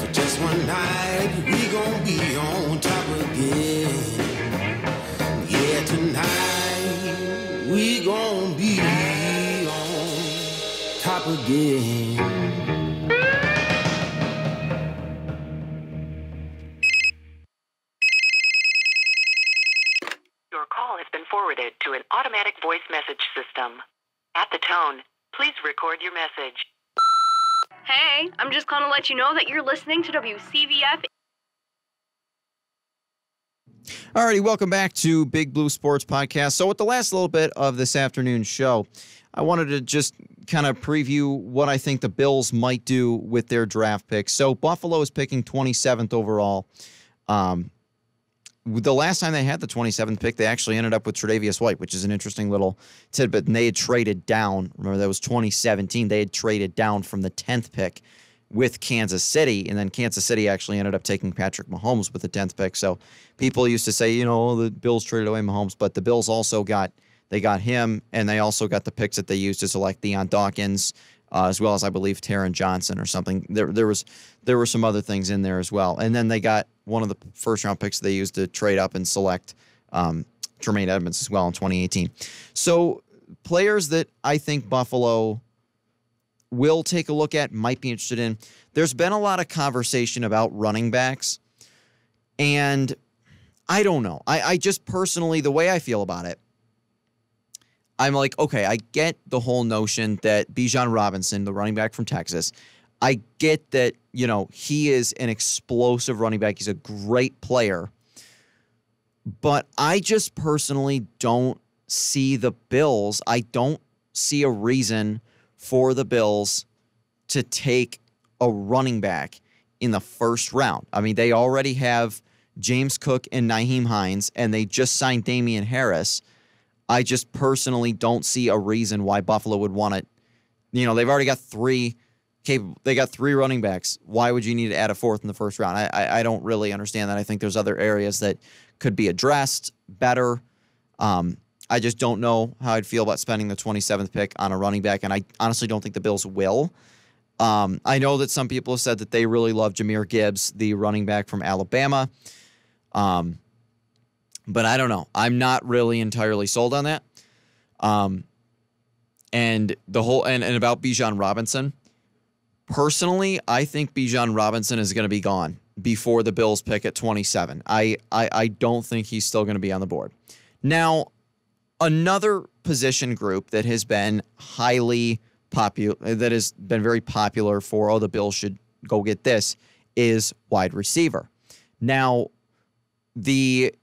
For just one night, we gon' be on top again. Yeah, tonight, we gon' be on top again. Your call has been forwarded to an automatic voice message system. At the tone, please record your message. Hey, I'm just calling to let you know that you're listening to WCVF. Alrighty, welcome back to Big Blue Sports Podcast. So with the last little bit of this afternoon's show, I wanted to just kind of preview what I think the Bills might do with their draft picks. So Buffalo is picking 27th overall. The last time they had the 27th pick, they actually ended up with Tre'Davious White, which is an interesting little tidbit. And they had traded down. Remember, that was 2017. They had traded down from the 10th pick with Kansas City, and then Kansas City actually ended up taking Patrick Mahomes with the 10th pick. So people used to say, you know, the Bills traded away Mahomes, but the Bills also got him, and they also got the picks that they used to select Deion Dawkins, as well as I believe Taron Johnson or something. There were some other things in there as well, and then they got one of the first round picks they used to trade up and select Tremaine Edmonds as well in 2018. So players that I think Buffalo will take a look at, might be interested in. There's been a lot of conversation about running backs, and I don't know. I just personally, the way I feel about it, I'm like, okay, I get the whole notion that Bijan Robinson, the running back from Texas, I get that, you know, he is an explosive running back. He's a great player. But I just personally don't see the Bills. I don't see a reason for the Bills to take a running back in the first round. I mean, they already have James Cook and Nyheim Hines, and they just signed Damian Harris. I just personally don't see a reason why Buffalo would want it. You know, they've already got three running backs. Why would you need to add a fourth in the first round? I don't really understand that. I think there's other areas that could be addressed better. I just don't know how I'd feel about spending the 27th pick on a running back, and I honestly don't think the Bills will. I know that some people have said that they really love Jahmyr Gibbs, the running back from Alabama. But I don't know. I'm not really entirely sold on that. And about Bijan Robinson, personally, I think Bijan Robinson is going to be gone before the Bills pick at 27. I don't think he's still going to be on the board. Now, another position group that has been highly popular, that has been very popular for, the Bills should go get this, is wide receiver. Now, the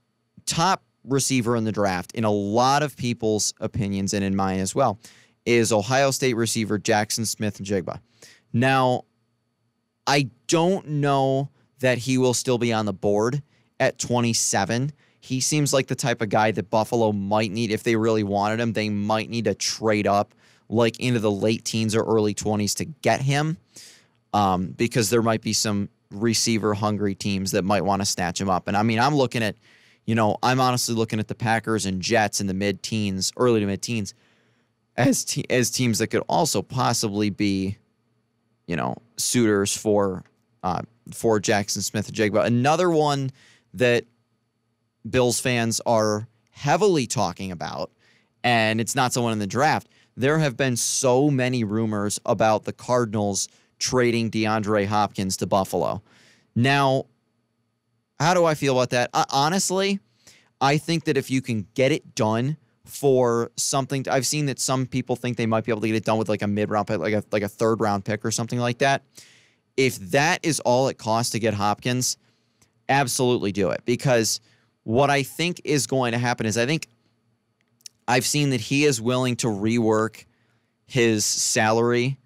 top receiver in the draft, in a lot of people's opinions and in mine as well, is Ohio State receiver Jackson Smith-Njigba. Now, I don't know that he will still be on the board at 27. He seems like the type of guy that Buffalo might need, if they really wanted him, they might need to trade up like into the late teens or early 20s to get him, because there might be some receiver-hungry teams that might want to snatch him up. And I mean, I'm honestly looking at the Packers and Jets in the mid-teens, early to mid-teens, as teams that could also possibly be, suitors for Jackson Smith-Njigba. Another one that Bills fans are heavily talking about, and it's not someone in the draft, there have been so many rumors about the Cardinals trading DeAndre Hopkins to Buffalo. Now, how do I feel about that? Honestly, I think that if you can get it done for something, I've seen that some people think they might be able to get it done with like a mid-round pick, like a third-round pick or something like that. If that is all it costs to get Hopkins, absolutely do it. Because what I think is going to happen is I've seen that he is willing to rework his salary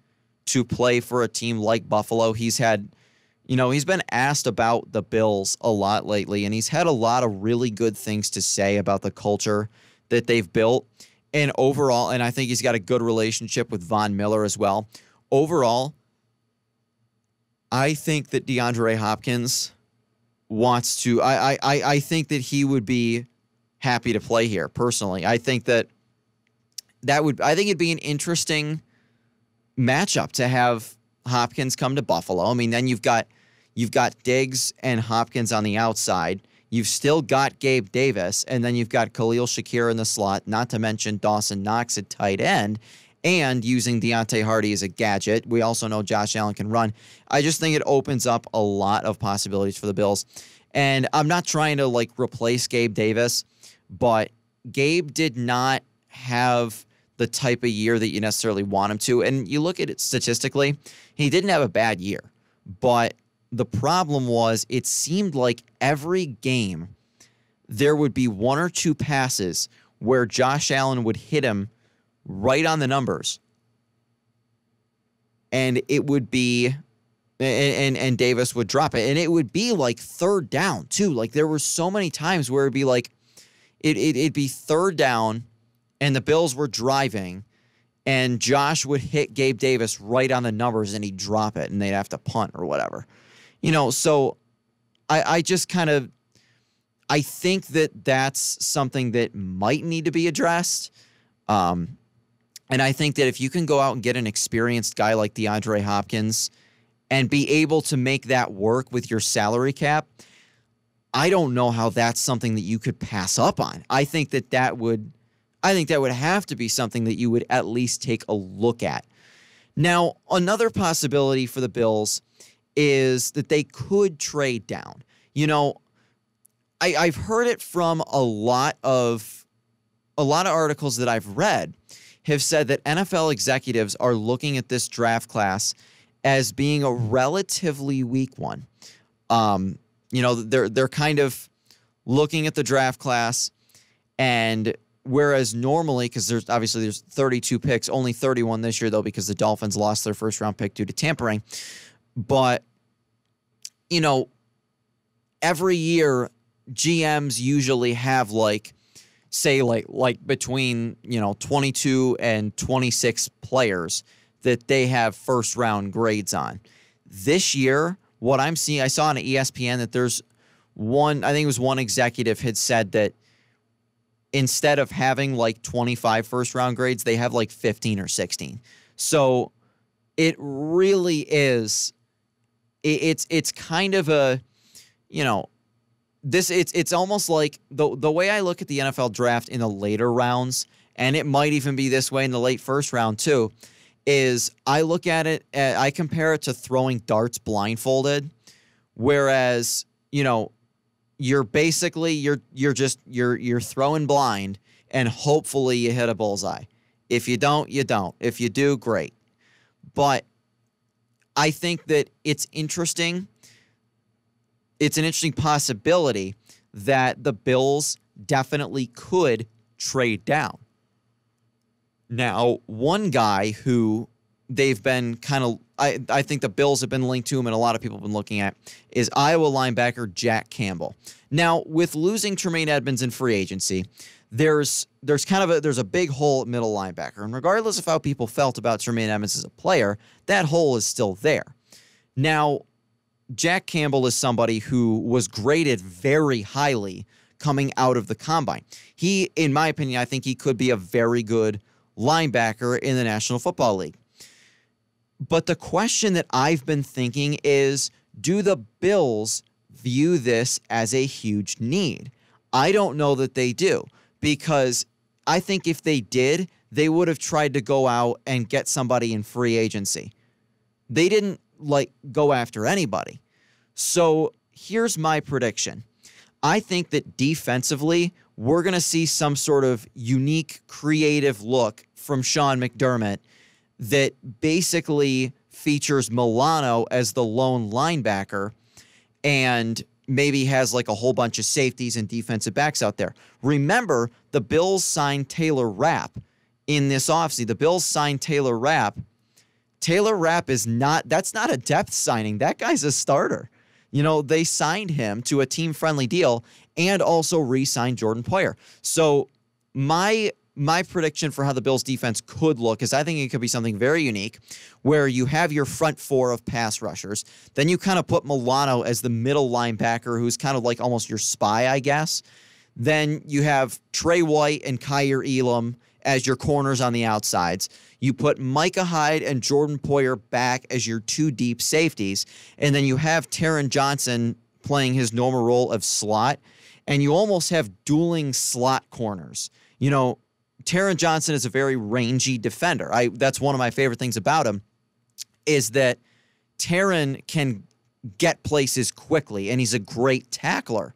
to play for a team like Buffalo. He's been asked about the Bills a lot lately, and he's had a lot of really good things to say about the culture that they've built. And overall, and I think he's got a good relationship with Von Miller as well. Overall, I think that DeAndre Hopkins wants to, I think that he would be happy to play here, personally. I think I think it'd be an interesting matchup to have Hopkins come to Buffalo. I mean, then you've got Diggs and Hopkins on the outside. You've still got Gabe Davis, and then you've got Khalil Shakir in the slot, not to mention Dawson Knox at tight end, and using Deontay Hardy as a gadget. We also know Josh Allen can run. I just think it opens up a lot of possibilities for the Bills. And I'm not trying to replace Gabe Davis, but Gabe did not have the type of year that you necessarily want him to. And you look at it statistically, he didn't have a bad year, but the problem was it seemed like every game there would be one or two passes where Josh Allen would hit him right on the numbers. And it would be, and Davis would drop it. And it would be like third down too. Like there were so many times where it'd be like, it'd be third down and the Bills were driving and Josh would hit Gabe Davis right on the numbers and he'd drop it and they'd have to punt or whatever. So I just kind of, I think that that's something that might need to be addressed. And I think that if you can go out and get an experienced guy like DeAndre Hopkins and be able to make that work with your salary cap, I don't know how that's something that you could pass up on. I think that would have to be something that you would at least take a look at. Now, another possibility for the Bills is that they could trade down. I've heard it from a lot of articles that I've read have said that NFL executives are looking at this draft class as being a relatively weak one. They're kind of looking at the draft class, and whereas normally, because there's 32 picks, only 31 this year though, because the Dolphins lost their first round pick due to tampering. But every year GMs usually have between 22 and 26 players that they have first round grades on. This year, what I'm seeing, I saw on ESPN that there's one executive had said that instead of having 25 first round grades, they have 15 or 16. So it really is, it's kind of a, it's almost like the way I look at the NFL draft in the later rounds, and it might even be this way in the late first round too, is I look at it, I compare it to throwing darts blindfolded, whereas, you're basically, you're throwing blind and hopefully you hit a bullseye. If you don't, you don't. If you do, great. But I think that it's interesting. It's an interesting possibility that the Bills definitely could trade down. Now, one guy who they've been kind of, I think the Bills have been linked to him and a lot of people have been looking at, is Iowa linebacker Jack Campbell. Now, with losing Tremaine Edmonds in free agency, there's a big hole at middle linebacker. And regardless of how people felt about Tremaine Edmonds as a player, that hole is still there. Now, Jack Campbell is somebody who was graded very highly coming out of the combine. He, in my opinion, I think he could be a very good linebacker in the National Football League. But the question that I've been thinking is, do the Bills view this as a huge need? I don't know that they do, because I think if they did, they would have tried to go out and get somebody in free agency. They didn't go after anybody. So here's my prediction. I think that defensively, we're going to see some sort of unique, creative look from Sean McDermott that basically features Milano as the lone linebacker and maybe has a whole bunch of safeties and defensive backs out there. Remember, the Bills signed Taylor Rapp in this offseason. The Bills signed Taylor Rapp. Taylor Rapp that's not a depth signing. That guy's a starter. They signed him to a team-friendly deal and also re-signed Jordan Poyer. So my prediction for how the Bills defense could look is I think it could be something very unique where you have your front four of pass rushers. Then you kind of put Milano as the middle linebacker who's kind of almost your spy, I guess. Then you have Trey White and Kyer Elam as your corners on the outsides. You put Micah Hyde and Jordan Poyer back as your two deep safeties. And then you have Taron Johnson playing his normal role of slot. And you almost have dueling slot corners. Taron Johnson is a very rangy defender. That's one of my favorite things about him is that Taron can get places quickly, and he's a great tackler.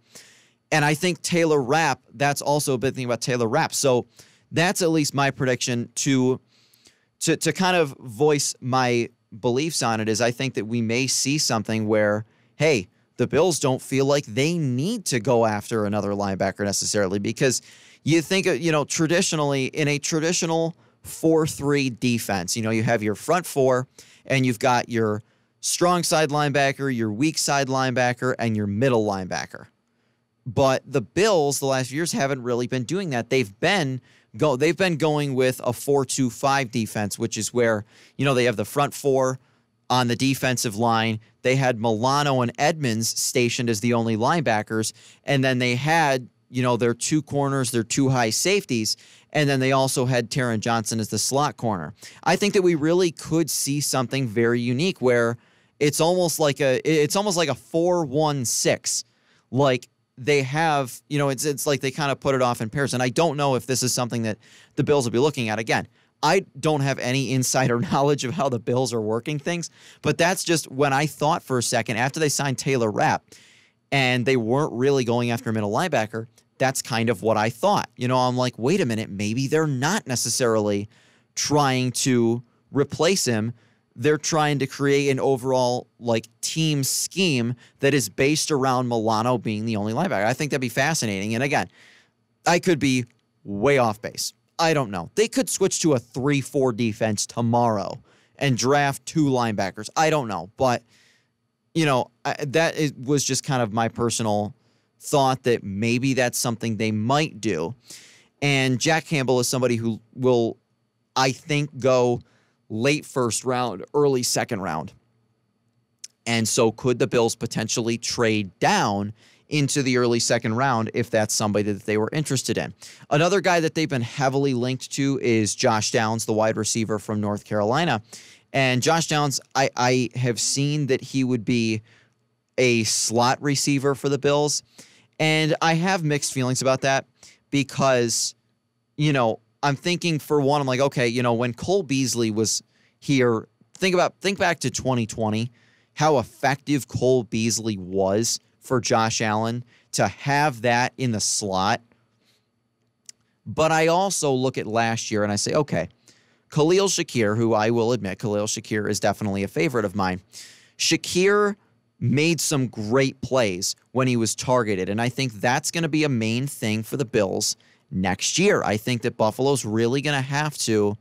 And I think Taylor Rapp, that's also a big thing about Taylor Rapp. So that's at least my prediction to kind of voice my beliefs on it is I think that we may see something where, hey, the Bills don't feel like they need to go after another linebacker necessarily because you think, traditionally in a traditional 4-3 defense, you have your front four and you've got your strong side linebacker, your weak side linebacker, and your middle linebacker. But the Bills the last few years haven't really been doing that. They've been going with a 4-2-5 defense, which is where, they have the front four on the defensive line. They had Milano and Edmonds stationed as the only linebackers, and then they had, their two corners, their two high safeties, and then they also had Taron Johnson as the slot corner. I think that we really could see something very unique where it's almost like a 4-1-6. They have, it's like they kind of put it off in pairs. And I don't know if this is something that the Bills will be looking at. Again, I don't have any insider knowledge of how the Bills are working things, but that's just when I thought for a second after they signed Taylor Rapp and they weren't really going after a middle linebacker, that's kind of what I thought. I'm like, wait a minute, maybe they're not necessarily trying to replace him. They're trying to create an overall team scheme that is based around Milano being the only linebacker. I think that'd be fascinating. And again, I could be way off base. I don't know. They could switch to a 3-4 defense tomorrow and draft two linebackers. I don't know. But, was just kind of my personal thought that maybe that's something they might do. And Jack Campbell is somebody who will, I think, go late first round, early second round. And so could the Bills potentially trade down into the early second round if that's somebody that they were interested in? Another guy that they've been heavily linked to is Josh Downs, the wide receiver from North Carolina. And Josh Downs, I have seen that he would be a slot receiver for the Bills. And I have mixed feelings about that because, I'm thinking for one, I'm like, okay, when Cole Beasley was here, think back to 2020, how effective Cole Beasley was for Josh Allen to have that in the slot. But I also look at last year and I say, okay, Khalil Shakir, who I will admit, Khalil Shakir is definitely a favorite of mine. Shakir made some great plays when he was targeted, and I think that's going to be a main thing for the Bills next year. I think that Buffalo's really going to have to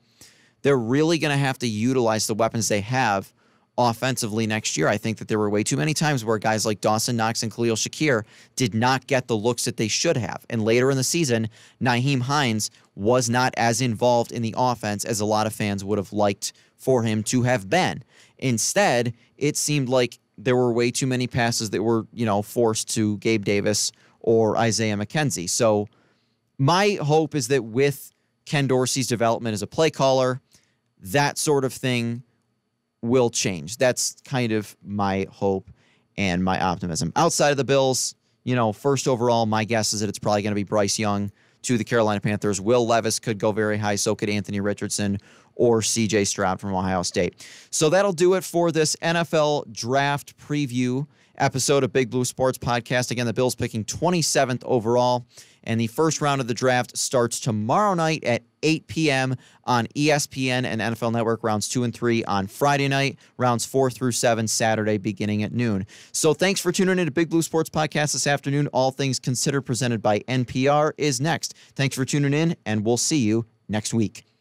utilize the weapons they have offensively next year. I think that there were way too many times where guys like Dawson Knox and Khalil Shakir did not get the looks that they should have. And later in the season, Nyheim Hines was not as involved in the offense as a lot of fans would have liked for him to have been. Instead, it seemed like there were way too many passes that were, forced to Gabe Davis or Isaiah McKenzie. So my hope is that with Ken Dorsey's development as a play caller, that sort of thing will change. That's kind of my hope and my optimism. Outside of the Bills, first overall, my guess is that it's probably going to be Bryce Young to the Carolina Panthers. Will Levis could go very high. So could Anthony Richardson or C.J. Stroud from Ohio State. So that'll do it for this NFL draft preview episode of Big Blue Sports Podcast. Again, the Bills picking 27th overall, and the first round of the draft starts tomorrow night at 8 p.m. on ESPN and NFL Network. Rounds 2 and 3 on Friday night, rounds 4 through 7 Saturday beginning at noon. So thanks for tuning in to Big Blue Sports Podcast this afternoon. All Things Considered, presented by NPR, is next. Thanks for tuning in, and we'll see you next week.